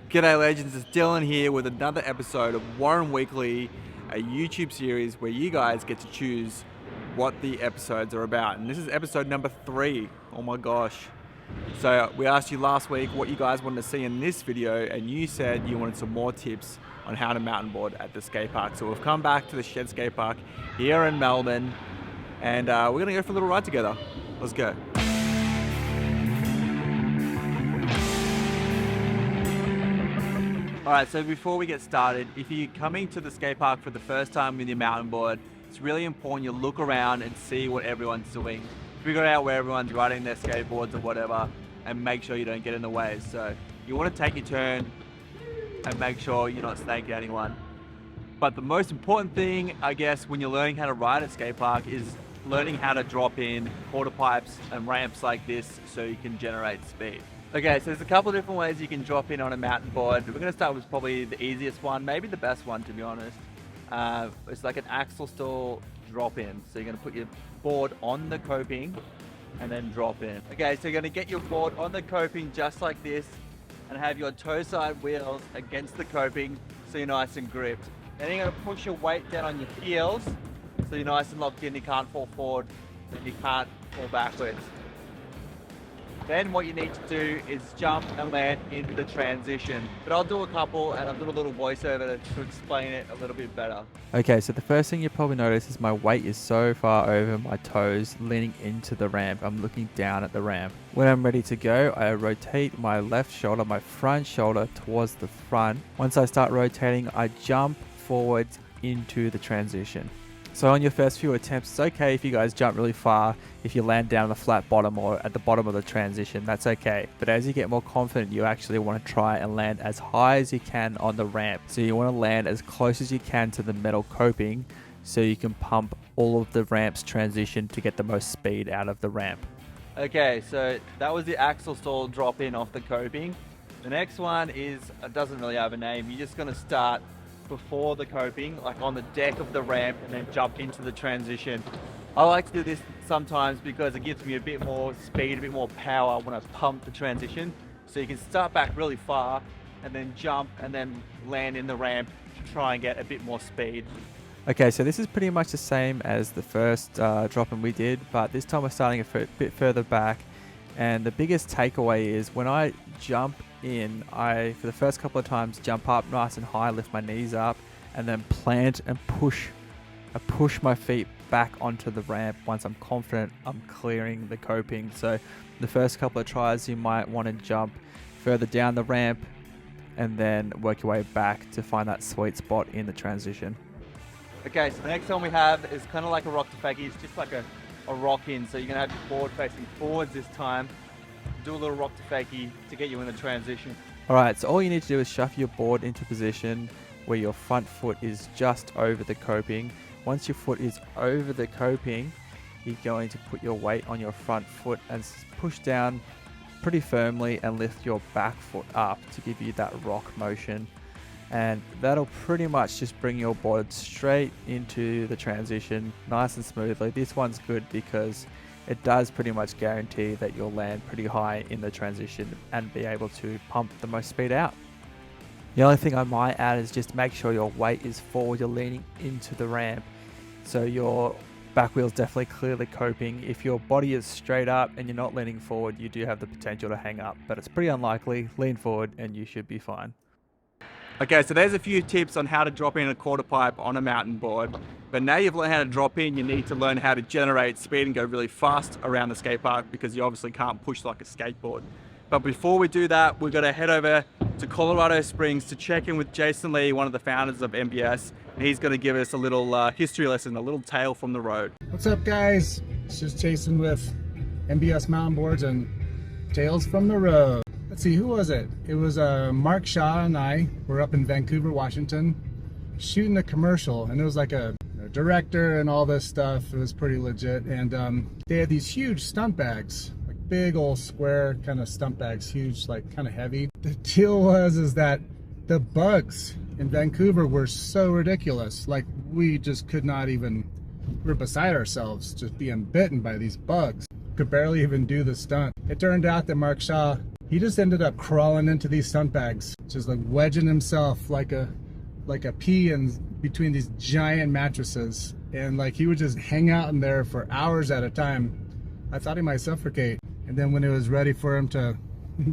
G'day legends, it's Dylan here with another episode of Warren Weekly, a YouTube series where you guys get to choose what the episodes are about. And this is episode number 3. Oh my gosh. So we asked you last week what you guys wanted to see in this video, and you said you wanted some more tips on how to mountain board at the skate park. So we've come back to the Shed Skate Park here in Melbourne, and we're gonna go for a little ride together. Let's go. Alright, so before we get started, if you're coming to the skate park for the first time with your mountain board, it's really important you look around and see what everyone's doing. Figure out where everyone's riding their skateboards or whatever, and make sure you don't get in the way. So you want to take your turn and make sure you're not snaking anyone. But the most important thing, I guess, when you're learning how to ride at skate park is learning how to drop in quarter pipes and ramps like this so you can generate speed. Okay, so there's a couple of different ways you can drop in on a mountain board. We're going to start with probably the easiest one, maybe the best one to be honest. It's like an axle stall drop in. So you're going to put your board on the coping and then drop in. Okay, so you're going to get your board on the coping just like this and have your toe side wheels against the coping so you're nice and gripped. Then you're going to push your weight down on your heels so you're nice and locked in, you can't fall forward and you can't fall backwards. Then what you need to do is jump and land into the transition. But I'll do a couple and I'll do a little voiceover to explain it a little bit better. Okay, so the first thing you probably notice is my weight is so far over my toes, leaning into the ramp. I'm looking down at the ramp. When I'm ready to go, I rotate my left shoulder, my front shoulder towards the front. Once I start rotating, I jump forward into the transition. So on your first few attempts, it's okay if you guys jump really far, if you land down on the flat bottom or at the bottom of the transition, that's okay. But as you get more confident, you actually want to try and land as high as you can on the ramp. So you want to land as close as you can to the metal coping so you can pump all of the ramp's transition to get the most speed out of the ramp. Okay, so that was the axle stall drop in off the coping. The next one is, it doesn't really have a name, you're just going to start before the coping, like on the deck of the ramp, and then jump into the transition. I like to do this sometimes because it gives me a bit more speed, a bit more power when I pump the transition. So you can start back really far and then jump and then land in the ramp to try and get a bit more speed. Okay, so this is pretty much the same as the first drop-in we did, but this time we're starting a bit further back. And the biggest takeaway is when I jump in, I, for the first couple of times, jump up nice and high, lift my knees up, and then plant and push. I push my feet back onto the ramp once I'm confident I'm clearing the coping. So the first couple of tries, you might want to jump further down the ramp and then work your way back to find that sweet spot in the transition. Okay, so the next one we have is kind of like a rock to fakie. It's just like a rock in. So you're going to have your board facing forwards this time. Do a little rock to fakie to get you in the transition. Alright, so all you need to do is shuffle your board into position where your front foot is just over the coping. Once your foot is over the coping, you're going to put your weight on your front foot and push down pretty firmly and lift your back foot up to give you that rock motion. And that'll pretty much just bring your board straight into the transition nice and smoothly. This one's good because it does pretty much guarantee that you'll land pretty high in the transition and be able to pump the most speed out. The only thing I might add is just make sure your weight is forward, you're leaning into the ramp. So your back wheel's definitely clear the coping. If your body is straight up and you're not leaning forward, you do have the potential to hang up, but it's pretty unlikely. Lean forward and you should be fine. Okay, so there's a few tips on how to drop in a quarter pipe on a mountain board. But now you've learned how to drop in, you need to learn how to generate speed and go really fast around the skate park because you obviously can't push like a skateboard. But before we do that, we're gonna head over to Colorado Springs to check in with Jason Lee, one of the founders of MBS. And he's gonna give us a little history lesson, a little tale from the road. What's up guys? It's just Jason with MBS Mountain Boards and Tales from the Road. Let's see, who was it? It was Mark Shaw and I were up in Vancouver, Washington, shooting a commercial, and it was like a director and all this stuff. It was pretty legit, and they had these huge stunt bags, like big old square kind of stunt bags, huge, like kind of heavy. The deal was that the bugs in Vancouver were so ridiculous. Like we just could not even, we were beside ourselves just being bitten by these bugs. Could barely even do the stunt. It turned out that Mark Shaw he just ended up crawling into these stunt bags, just like wedging himself like a pea in between these giant mattresses, and like he would just hang out in there for hours at a time. I thought he might suffocate, and then when it was ready for him to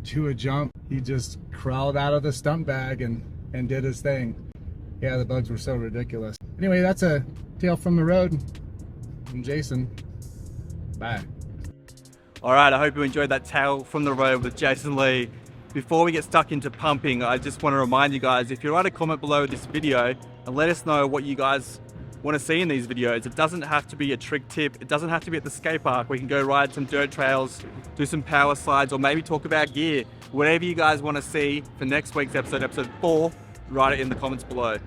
do a jump, he just crawled out of the stunt bag and did his thing. Yeah, the bugs were so ridiculous. Anyway, that's a tale from the road. I'm Jason. Bye. All right, I hope you enjoyed that tale from the road with Jason Lee. Before we get stuck into pumping, I just want to remind you guys, if you write a comment below this video and let us know what you guys want to see in these videos. It doesn't have to be a trick tip. It doesn't have to be at the skate park. We can go ride some dirt trails, do some power slides, or maybe talk about gear. Whatever you guys want to see for next week's episode, episode 4, write it in the comments below.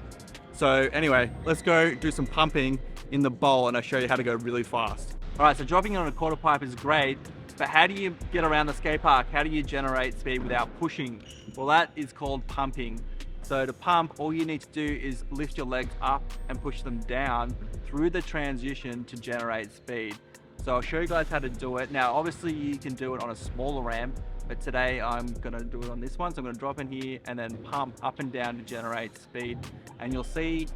So anyway, let's go do some pumping in the bowl and I'll show you how to go really fast. All right, so dropping on a quarter pipe is great, but how do you get around the skate park? How do you generate speed without pushing? Well, that is called pumping. So to pump, all you need to do is lift your legs up and push them down through the transition to generate speed. So I'll show you guys how to do it. Now, obviously you can do it on a smaller ramp, but today I'm gonna do it on this one. So I'm gonna drop in here and then pump up and down to generate speed. And you'll see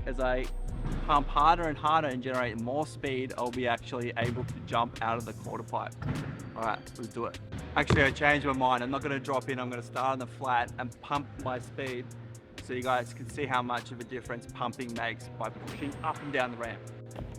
as I pump harder and harder and generate more speed, I'll be actually able to jump out of the quarter pipe. All right, let's do it. Actually, I changed my mind. I'm not gonna drop in, I'm gonna start on the flat and pump my speed so you guys can see how much of a difference pumping makes by pushing up and down the ramp.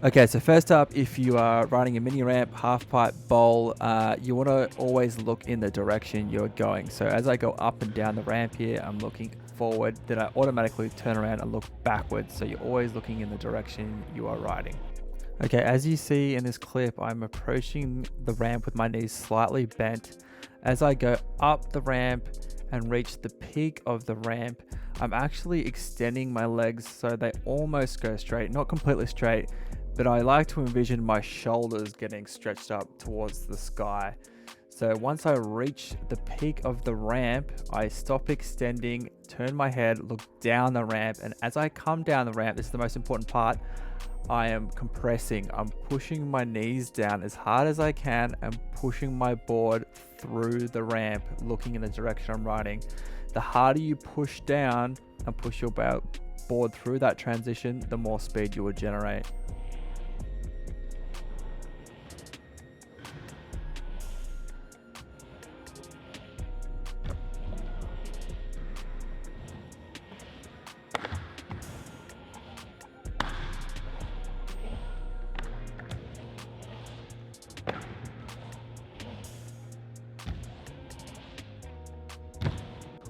Okay, so first up, if you are riding a mini ramp, half pipe, bowl, you want to always look in the direction you're going. So as I go up and down the ramp here, I'm looking forward, then I automatically turn around and look backwards. So you're always looking in the direction you are riding. Okay, as you see in this clip, I'm approaching the ramp with my knees slightly bent. As I go up the ramp and reach the peak of the ramp, I'm actually extending my legs so they almost go straight, not completely straight, but I like to envision my shoulders getting stretched up towards the sky. So once I reach the peak of the ramp, I stop extending, turn my head, look down the ramp, and as I come down the ramp, this is the most important part, I am compressing. I'm pushing my knees down as hard as I can and pushing my board through the ramp, looking in the direction I'm riding. The harder you push down and push your board through that transition, the more speed you will generate.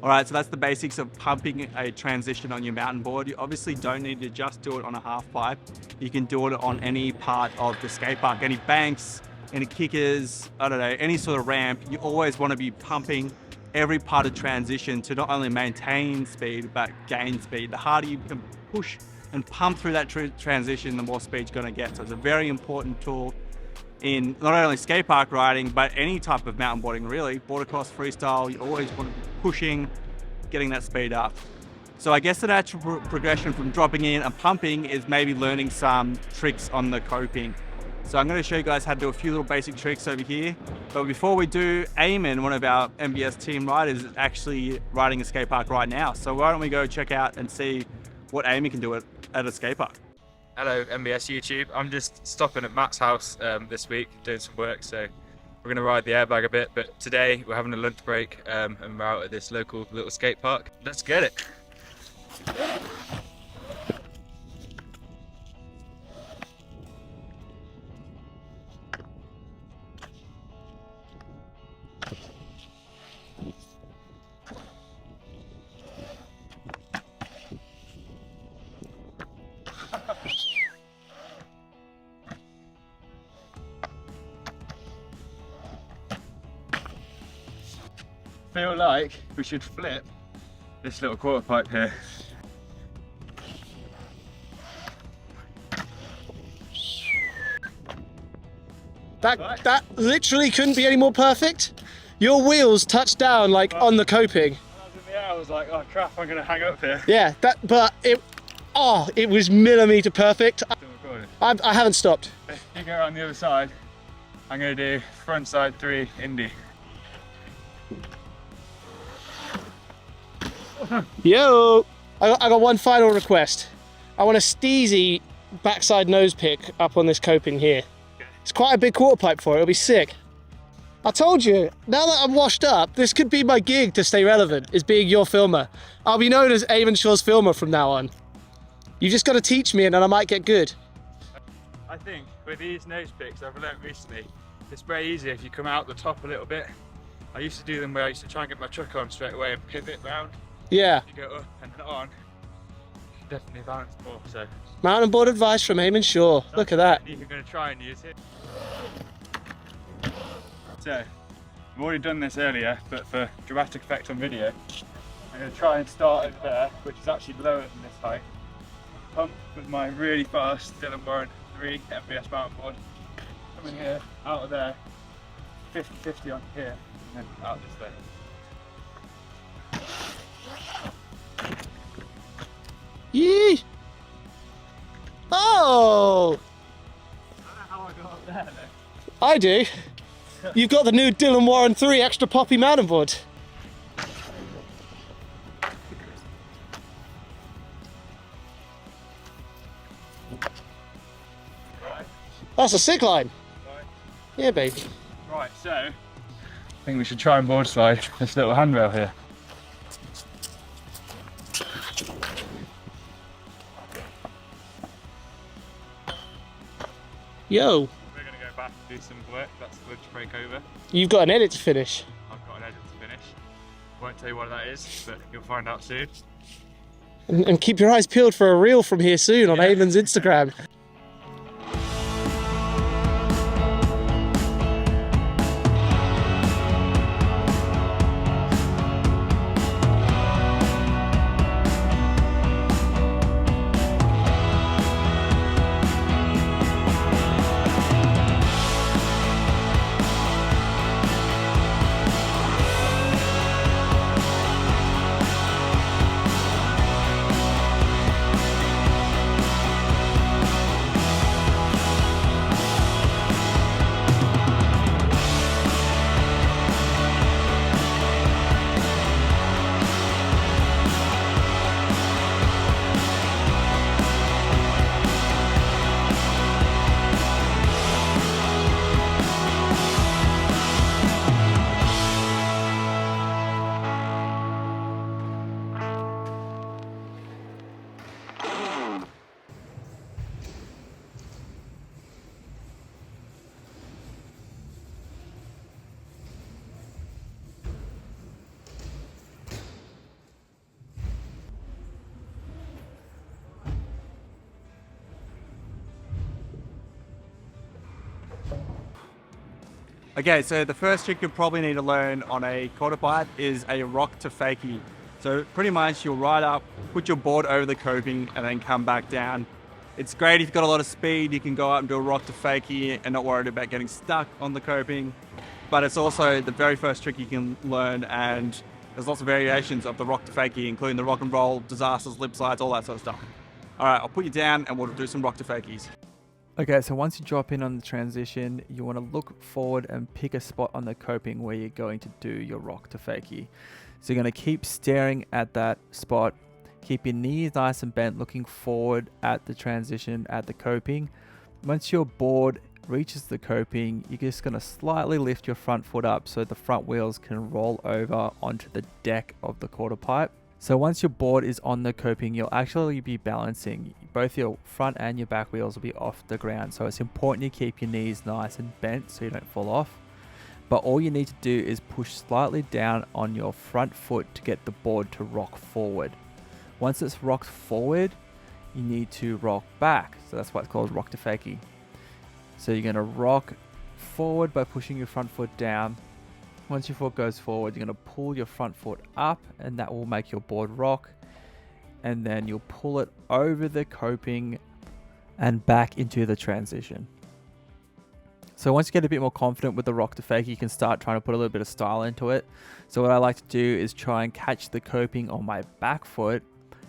All right, so that's the basics of pumping a transition on your mountain board. You obviously don't need to just do it on a half pipe. You can do it on any part of the skate park, any banks, any kickers, I don't know, any sort of ramp. You always want to be pumping every part of transition to not only maintain speed, but gain speed. The harder you can push and pump through that transition, the more speed you're going to get. So it's a very important tool in not only skate park riding, but any type of mountain boarding really. Board-across, freestyle, you always want to be pushing, getting that speed up. So I guess the natural progression from dropping in and pumping is maybe learning some tricks on the coping. So I'm going to show you guys how to do a few little basic tricks over here. But before we do, Eamon, one of our MBS team riders, is actually riding a skate park right now. So why don't we go check out and see what Eamon can do at a skate park. Hello MBS YouTube, I'm just stopping at Matt's house this week doing some work, so we're going to ride the airbag a bit, but today we're having a lunch break and we're out at this local little skate park. Let's get it! Feel like we should flip this little quarter pipe here. That literally couldn't be any more perfect. Your wheels touched down like on the coping. When I was in the air, I was like, oh crap, I'm gonna hang up here. Yeah, it was millimeter perfect. Still recording. I haven't stopped. If you go around the other side, I'm gonna do front side 3 Indy. Yo! I got one final request. I want a steezy backside nose pick up on this coping here. It's quite a big quarter pipe for it, it'll be sick. I told you, now that I'm washed up, this could be my gig to stay relevant, is being your filmer. I'll be known as Avenshaw's filmer from now on. You just got to teach me and then I might get good. I think with these nose picks I've learnt recently, it's very easy if you come out the top a little bit. I used to do them where I used to try and get my truck on straight away and pivot round. Yeah. You go up and then on, you can definitely balance more. So Mountain board advice from Eamon Shaw. Look at that. you're going to try and use it. So, I've already done this earlier, but for dramatic effect on video, I'm going to try and start over there, which is actually lower than this height. Pump with my really fast Dylan Warren 3 MBS mountain board. Come in here, out of there, 50-50 on here, and then out this way. Yee! Oh! I don't know how I got up there though. I do. You've got the new Dylan Warren 3 extra poppy mountain board. That's a sick line. Right. Yeah, baby. Right, so I think we should try and board slide this little handrail here. Yo, We're going to go back and do some work. That's the lunch break over. you've got an edit to finish. I've got an edit to finish. Won't tell you what that is, but you'll find out soon. And keep your eyes peeled for a reel from here soon on Eamon's Instagram. Okay, so the first trick you'll probably need to learn on a quarter pipe is a rock to fakie. So pretty much you'll ride up, put your board over the coping and then come back down. It's great if you've got a lot of speed, you can go up and do a rock to fakie and not worried about getting stuck on the coping. But it's also the very first trick you can learn, and there's lots of variations of the rock to fakie, including the rock and roll, disasters, lip slides, all that sort of stuff. All right, I'll put you down and we'll do some rock to fakies. Okay, so once you drop in on the transition, you want to look forward and pick a spot on the coping where you're going to do your rock to fakie. So you're going to keep staring at that spot, keep your knees nice and bent, looking forward at the transition at the coping. Once your board reaches the coping, you're just going to slightly lift your front foot up so the front wheels can roll over onto the deck of the quarter pipe. So once your board is on the coping, you'll actually be balancing. Both your front and your back wheels will be off the ground. So it's important you keep your knees nice and bent so you don't fall off. But all you need to do is push slightly down on your front foot to get the board to rock forward. Once it's rocked forward, you need to rock back. So that's why it's called rock to fakie. So you're going to rock forward by pushing your front foot down. Once your foot goes forward, you're going to pull your front foot up and that will make your board rock. And then you'll pull it over the coping and back into the transition. So once you get a bit more confident with the rock to fakie, you can start trying to put a little bit of style into it. So what I like to do is try and catch the coping on my back foot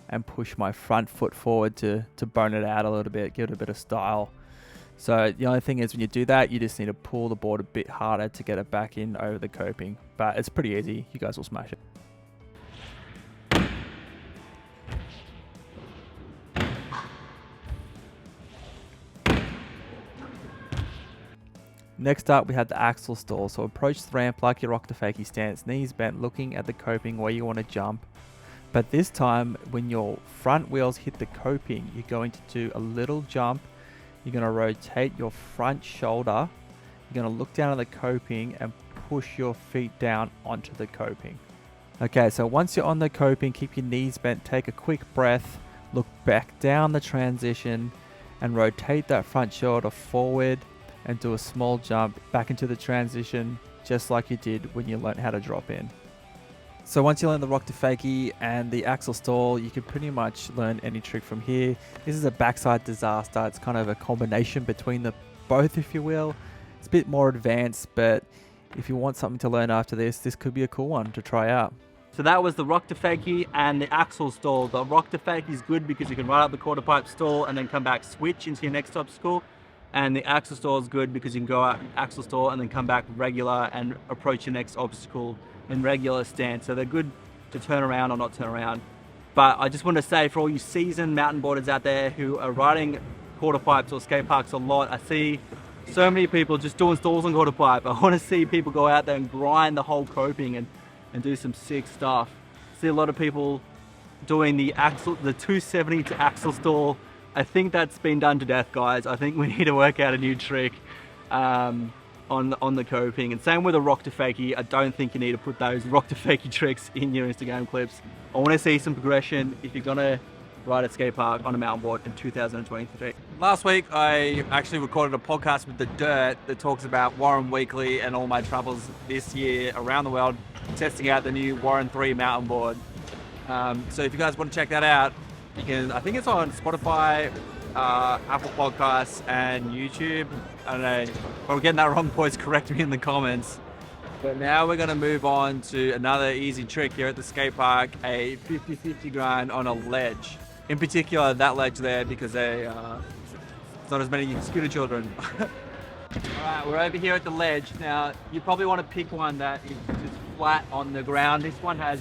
and push my front foot forward to bone it out a little bit, give it a bit of style. So the only thing is when you do that, you just need to pull the board a bit harder to get it back in over the coping. But it's pretty easy. You guys will smash it. Next up, we had the axle stall. So approach the ramp like your rock to fakie stance, knees bent, looking at the coping where you want to jump. But this time, when your front wheels hit the coping, you're going to do a little jump. You're going to rotate your front shoulder. You're going to look down at the coping and push your feet down onto the coping. Okay, so once you're on the coping, keep your knees bent, take a quick breath, look back down the transition and rotate that front shoulder forward and do a small jump back into the transition, just like you did when you learned how to drop in. So once you learn the rock to fakie and the axle stall, you can pretty much learn any trick from here. This is a backside disaster. It's kind of a combination between the both, if you will. It's a bit more advanced, but if you want something to learn after this could be a cool one to try out. So that was the rock to fakie and the axle stall. The rock to fakie is good because you can ride up the quarter pipe stall and then come back, switch into your next obstacle. And the axle stall is good because you can go out axle stall and then come back regular and approach your next obstacle in regular stance. So they're good to turn around or not turn around. But I just want to say, for all you seasoned mountain boarders out there who are riding quarter pipes or skate parks a lot, I see so many people just doing stalls on quarter pipe. I want to see people go out there and grind the whole coping and do some sick stuff. I see a lot of people doing the 270 to axle stall. I think that's been done to death, guys. I think we need to work out a new trick on the coping. And same with the rock to fakie. I don't think you need to put those rock to fakie tricks in your Instagram clips. I want to see some progression if you're gonna ride at skate park on a mountain board in 2023. Last week, I actually recorded a podcast with The Dirt that talks about Warren Weekly and all my travels this year around the world, testing out the new Warren 3 mountain board. So if you guys want to check that out, you can. I think it's on Spotify, Apple Podcasts, and YouTube. I don't know. If I'm getting that wrong, boys, correct me in the comments. But now we're going to move on to another easy trick here at the skate park, a 50-50 grind on a ledge. In particular, that ledge there, because there's not as many scooter children. Alright, we're over here at the ledge. Now, you probably want to pick one that is just flat on the ground. This one has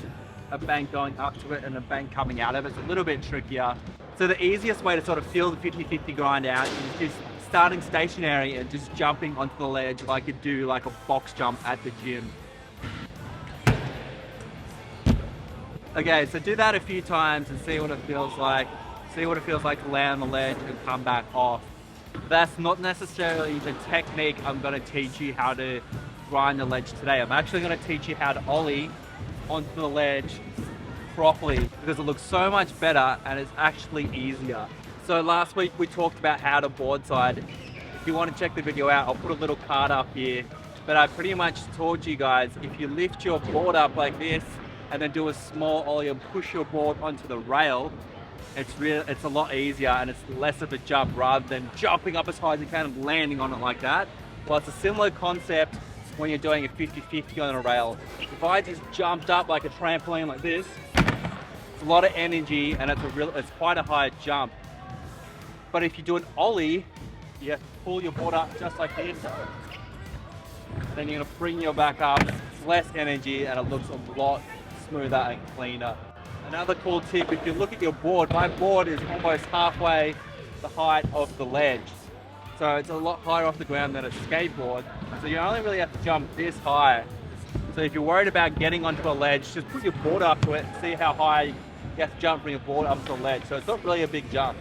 a bank going up to it and a bank coming out of it. It's a little bit trickier. So the easiest way to sort of feel the 50-50 grind out is just starting stationary and just jumping onto the ledge like you do like a box jump at the gym. Okay, so do that a few times and see what it feels like. See what it feels like to land on the ledge and come back off. That's not necessarily the technique I'm going to teach you how to grind the ledge today. I'm actually going to teach you how to ollie onto the ledge properly because it looks so much better and it's actually easier. So last week we talked about how to board side. If you want to check the video out, I'll put a little card up here. But I pretty much told you guys, if you lift your board up like this and then do a small ollie and push your board onto the rail, it's a lot easier and it's less of a jump rather than jumping up as high as you can and landing on it like that. Well, it's a similar concept when you're doing a 50-50 on a rail. If I just jumped up like a trampoline like this, it's a lot of energy and it's quite a high jump. But if you do an ollie, you have to pull your board up just like this. Then you're gonna bring your back up. It's less energy and it looks a lot smoother and cleaner. Another cool tip, if you look at your board, my board is almost halfway the height of the ledge. So it's a lot higher off the ground than a skateboard. So you only really have to jump this high. So if you're worried about getting onto a ledge, just put your board up to it and see how high you have to jump from your board up to the ledge. So it's not really a big jump.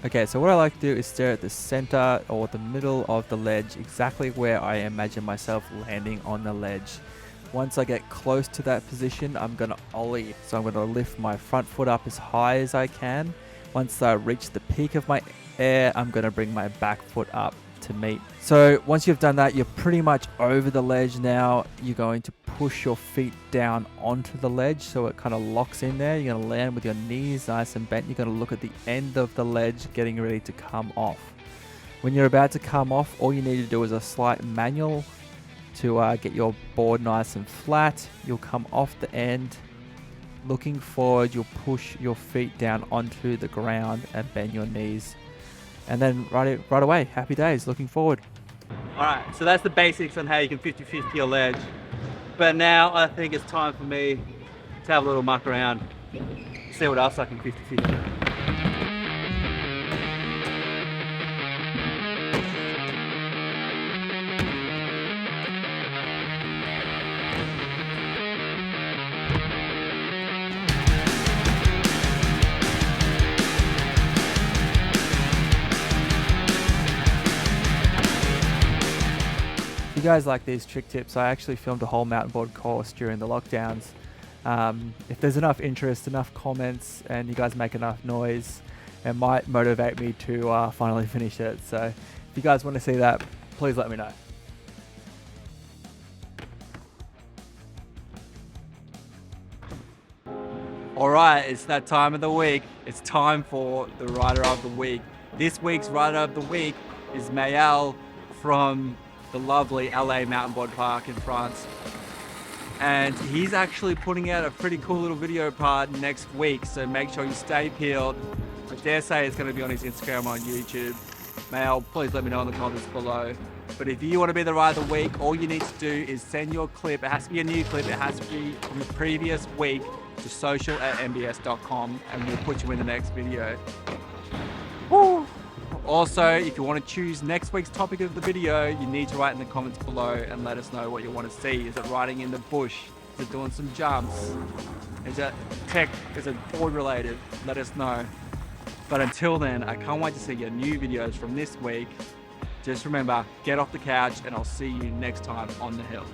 Okay, so what I like to do is stare at the center or the middle of the ledge, exactly where I imagine myself landing on the ledge. Once I get close to that position, I'm going to ollie. So I'm going to lift my front foot up as high as I can. Once I reach the peak of my air, I'm going to bring my back foot up to meet. So once you've done that, you're pretty much over the ledge now. You're going to push your feet down onto the ledge so it kind of locks in there. You're going to land with your knees nice and bent. You're going to look at the end of the ledge getting ready to come off. When you're about to come off, all you need to do is a slight manual to get your board nice and flat. You'll come off the end. Looking forward, you'll push your feet down onto the ground and bend your knees. And then right away, happy days, looking forward. Alright, so that's the basics on how you can 50-50 a ledge. But now I think it's time for me to have a little muck around, see what else I can 50-50. you guys like these trick tips, I actually filmed a whole mountain board course during the lockdowns. If there's enough interest, enough comments, and you guys make enough noise, it might motivate me to finally finish it. So if you guys want to see that, please let me know. Alright, it's that time of the week. It's time for the Rider of the Week. This week's Rider of the Week is Maël from the lovely LA Mountainboard Park in France. And he's actually putting out a pretty cool little video part next week, so make sure you stay peeled. I dare say it's going to be on his Instagram or on YouTube. Maël, please let me know in the comments below. But if you want to be the Rider of the Week, all you need to do is send your clip. It has to be a new clip. It has to be from the previous week to social@mbs.com, and we'll put you in the next video. Woo! Also, if you want to choose next week's topic of the video, you need to write in the comments below and let us know what you want to see. Is it riding in the bush? Is it doing some jumps? Is it tech? Is it board related? Let us know. But until then, I can't wait to see your new videos from this week. Just remember, get off the couch, and I'll see you next time on the hill.